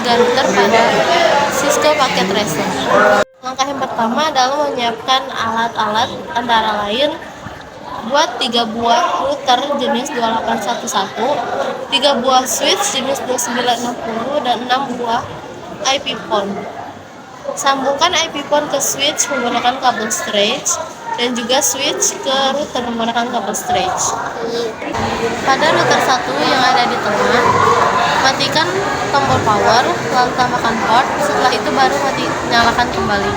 3 router pada Cisco Packet Tracer. Langkah yang pertama adalah menyiapkan alat-alat, antara lain buat 3 buah router jenis 2811, 3 buah switch jenis 2960, dan 6 buah IP phone. Sambungkan IP phone ke switch menggunakan kabel stretch dan juga switch ke router menggunakan kabel stretch. Pada router 1 yang ada di tengah, matikan tombol power, lalu tambahkan port, setelah itu baru nyalakan kembali.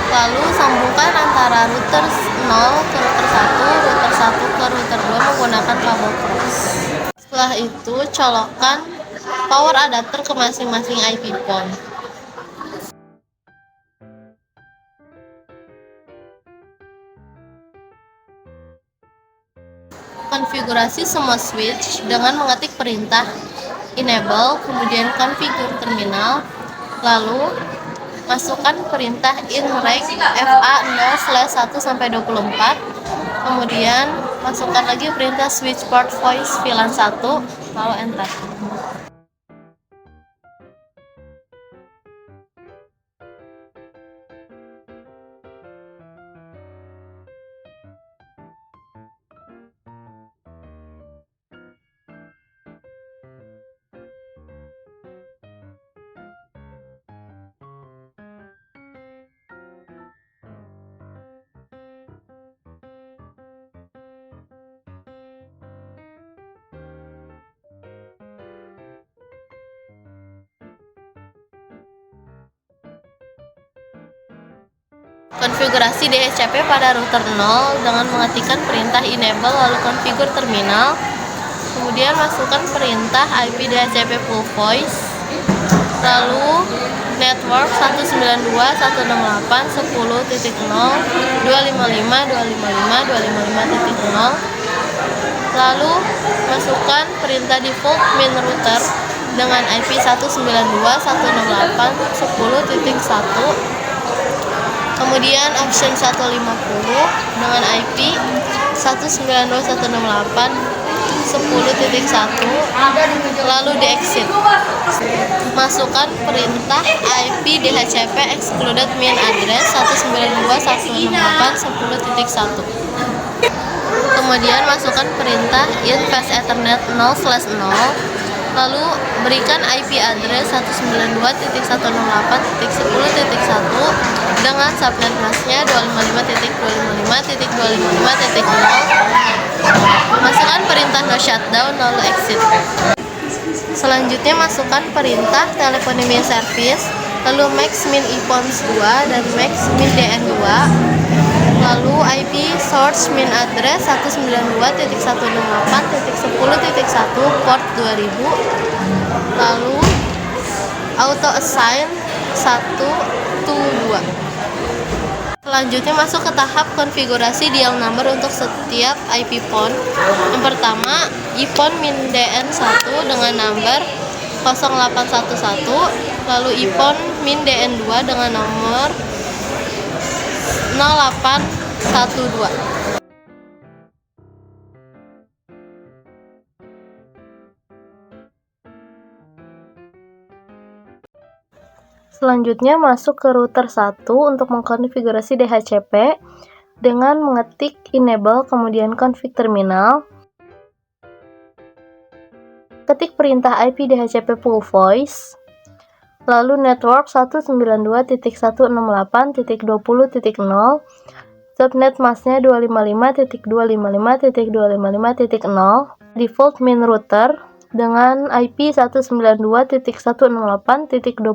Lalu sambungkan antara router 0 ke router 1, router 1 ke router 2 menggunakan kabel cross. Setelah itu colokkan power adapter ke masing-masing IP phone. Konfigurasi semua switch dengan mengetik perintah enable, kemudian configure terminal, lalu masukkan perintah inreg FA0/1-24, kemudian masukkan lagi perintah switch port voice VLAN 1, lalu enter. Konfigurasi DHCP pada router 0 dengan mengetikkan perintah enable lalu configure terminal, kemudian masukkan perintah IP DHCP full voice, lalu network 192.168.10.0.255.255.255.0, lalu masukkan perintah default main router dengan IP 192.168.10.1, kemudian option 150 dengan IP 192.168.10.1, lalu di exit. Masukkan perintah IP DHCP excluded main address 192.168.10.1, kemudian masukkan perintah in fast ethernet 0/0, lalu berikan IP address 192.168.10.1 dengan subnet masknya 255.255.255.0. Masukkan perintah no shutdown lalu exit. Selanjutnya masukkan perintah telephony main service, lalu max min ipons 2 dan max min dn2, lalu IP source min address 192.168.10.1 port 2000, lalu auto assign 1 to 2. Selanjutnya masuk ke tahap konfigurasi dial number untuk setiap IP phone. Yang pertama, iPhone min DN1 dengan number 0811, lalu iPhone min DN2 dengan nomor 0812. Selanjutnya masuk ke router 1 untuk mengkonfigurasi DHCP dengan mengetik enable kemudian config terminal. Ketik perintah IP DHCP full voice, lalu network 192.168.20.0, subnet masknya 255.255.255.0, default main router dengan IP 192.168.20.1,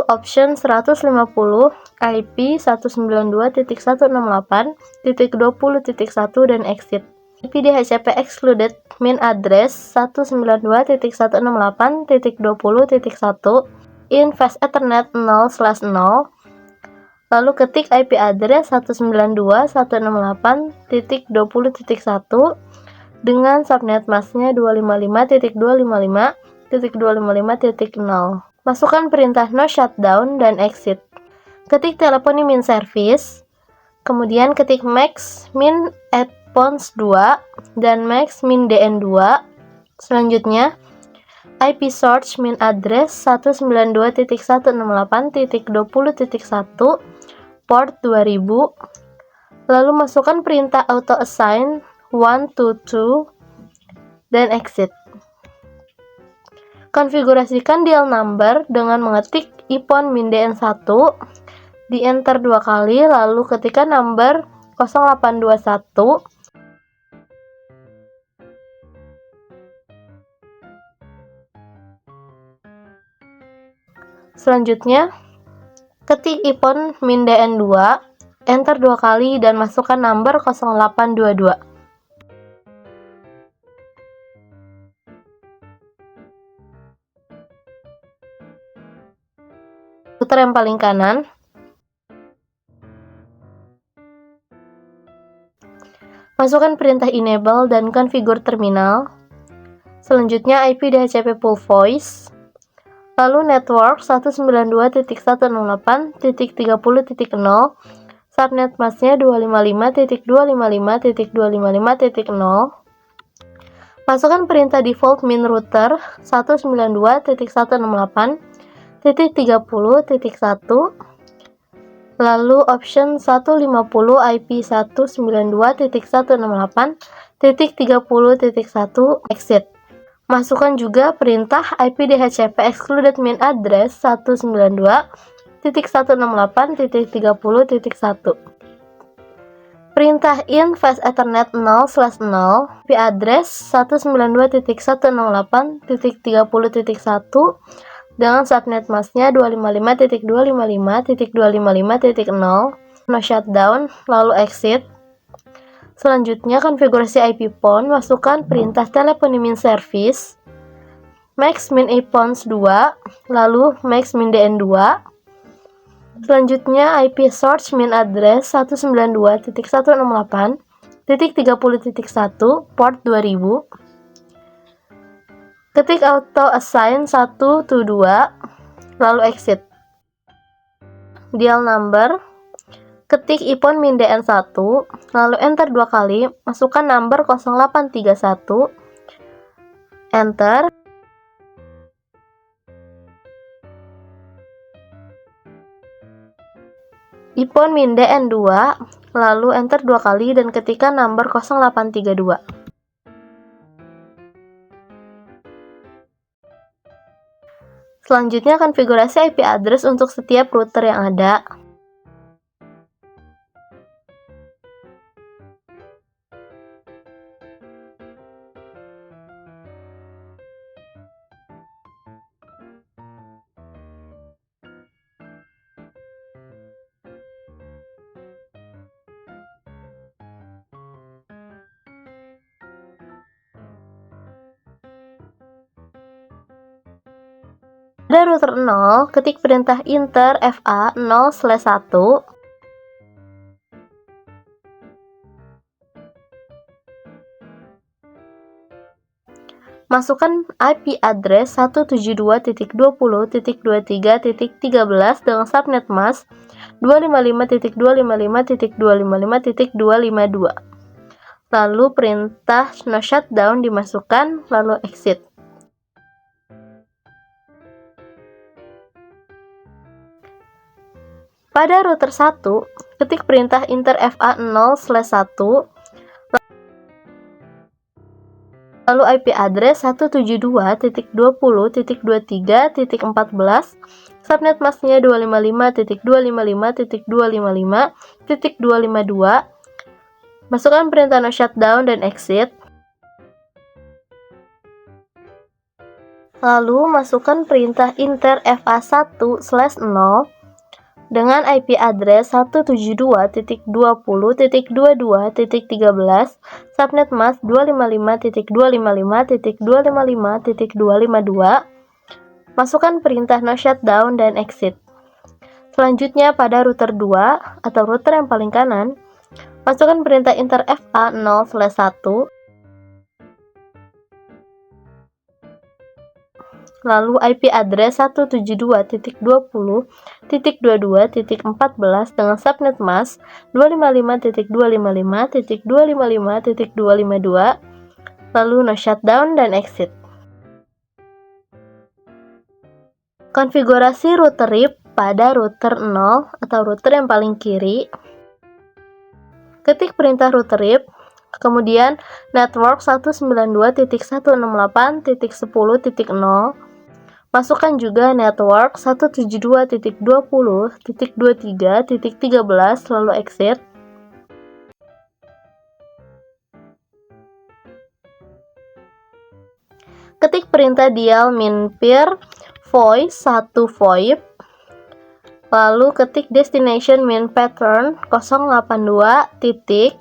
option 150, IP 192.168.20.1 dan exit. IP DHCP excluded main address 192.168.20.1 in fast ethernet 0/0, lalu ketik IP address 192.168.20.1 dengan subnet masknya 255.255.255.0. Masukkan perintah no shutdown dan exit. Ketik telephony min service, kemudian ketik max min ipons 2 dan max min dn2. Selanjutnya IP source main address 192.168.20.1 port 2000. Lalu masukkan perintah auto assign 1 to 2 dan exit. Konfigurasikan dial number dengan mengetik ipon min-dn1, di enter 2 kali, lalu ketikkan number 0821. Selanjutnya, ketik ipon min-dn2, enter 2 kali dan masukkan number 0822. Putar yang paling kanan. Masukkan perintah enable dan configure terminal. Selanjutnya IP DHCP full voice. Lalu network 192.168.30.0, subnet masknya 255.255.255.0. Masukkan perintah default min router 192.168.30.1, lalu option 150 IP 192.168.30.1 exit. Masukkan juga perintah IP DHCP excluded main address 192.168.30.1. Perintah in fast ethernet 0/0 IP address 192.168.30.1 dengan subnet masknya 255.255.255.0. No shutdown, lalu exit. Selanjutnya konfigurasi IP PON, masukkan perintah telephony min service max min ipons 2, lalu max min dn2. Selanjutnya IP source min address 192.168.30.1 port 2000. Ketik auto assign 1 to 2, lalu exit. Dial number, ketik ipon min dn1, lalu enter 2 kali, masukkan number 0831, enter. Ipon min dn2, lalu enter 2 kali dan ketikkan number 0832. Selanjutnya konfigurasi IP address untuk setiap router yang ada. Pada router 0, ketik perintah enter fa 0/1. Masukkan IP address 172.20.23.13 dengan subnet mask 255.255.255.252. Lalu perintah no shutdown dimasukkan, lalu exit. Pada router 1, ketik perintah enter fa 0/1, lalu IP address 172.20.23.14, subnet masknya 255.255.255.252. Masukkan perintah no shutdown dan exit. Lalu masukkan perintah enter fa 1/0 dengan IP address 172.20.22.13, subnet mask 255.255.255.252. Masukkan perintah no shutdown dan exit. Selanjutnya pada router 2 atau router yang paling kanan, masukkan perintah enter fa 0/1, lalu IP address 172.20.22.14 dengan subnet mask 255.255.255.252, lalu no shutdown dan exit. Konfigurasi router RIP pada router 0 atau router yang paling kiri. Ketik perintah router RIP, kemudian network 192.168.10.0. Masukkan juga network 172.20.23.13 lalu exit. Ketik perintah dial min peer voice 1 VoIP, lalu ketik destination min pattern 082 titik,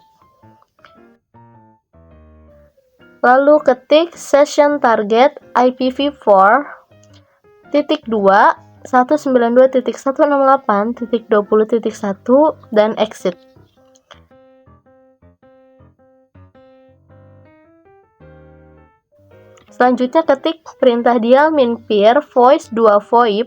lalu ketik session target IPv4 titik 2 192.168.20.1 dan exit. Selanjutnya ketik perintah dial min peer voice 2 VoIP.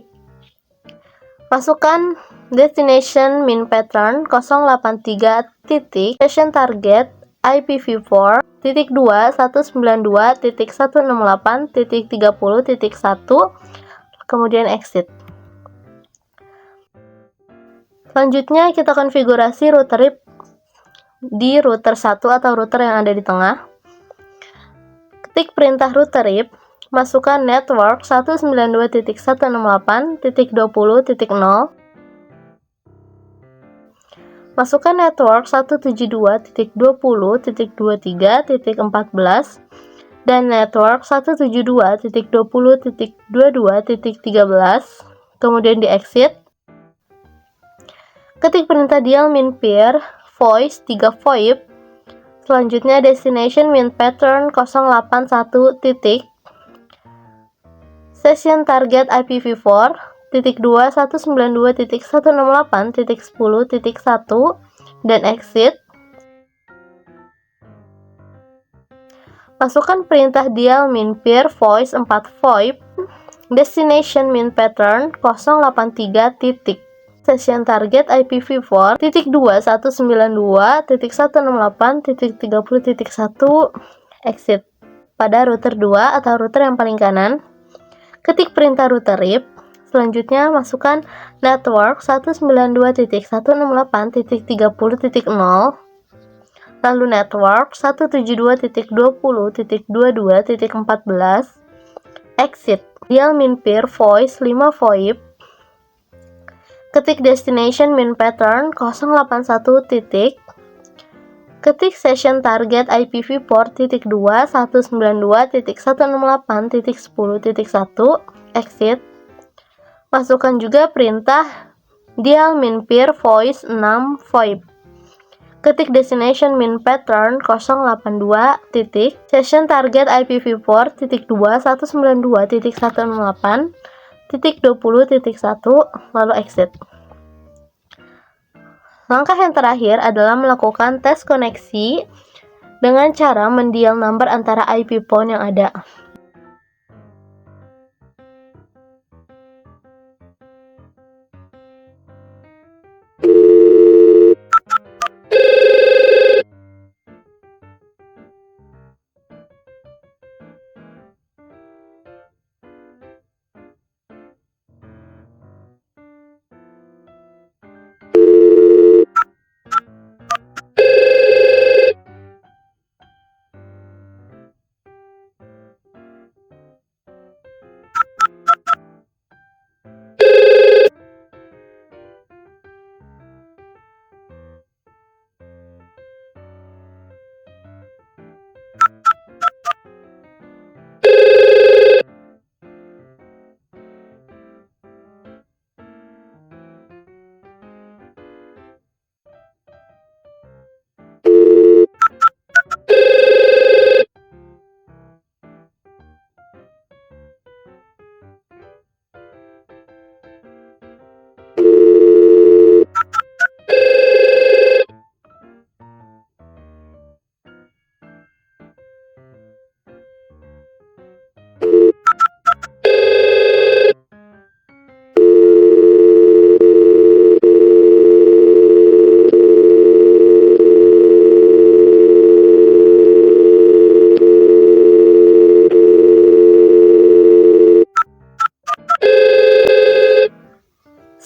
Masukkan destination min pattern 083 titik session target IPv4 titik 2 192.168.30.1 kemudian exit. Selanjutnya kita konfigurasi router RIP di router 1 atau router yang ada di tengah. Ketik perintah router RIP, masukkan network 192.168.20.0. Masukkan network 172.20.23.14 dan network 172.20.22.13, kemudian di exit. Ketik perintah dial min peer voice 3 VoIP. Selanjutnya destination min pattern 081 titik session target IPv4 titik 2 192.168.10.1 dan exit. Masukkan perintah dial min peer voice 4 VoIP, destination min pattern 083 titik session target IPv4 titik 2 192.168.30.1 exit. Pada router 2 atau router yang paling kanan, ketik perintah router RIP. Selanjutnya masukkan network 192.168.30.0, lalu network 172.20.22.14, exit. Dial min peer voice 5 VoIP. Ketik destination min pattern 081 titik. Ketik session target IPv4 titik 2 192.168.10.1 exit. Masukkan juga perintah dial min peer voice 6 VoIP. Ketik destination min pattern 082 titik session target IPv4 titik 2 192.168.20.1 lalu exit. Langkah yang terakhir adalah melakukan tes koneksi dengan cara mendial number antara IP phone yang ada.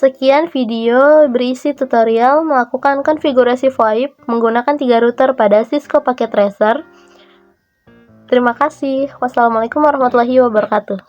Sekian video berisi tutorial melakukan konfigurasi VoIP menggunakan 3 router pada Cisco Packet Tracer. Terima kasih. Wassalamualaikum warahmatullahi wabarakatuh.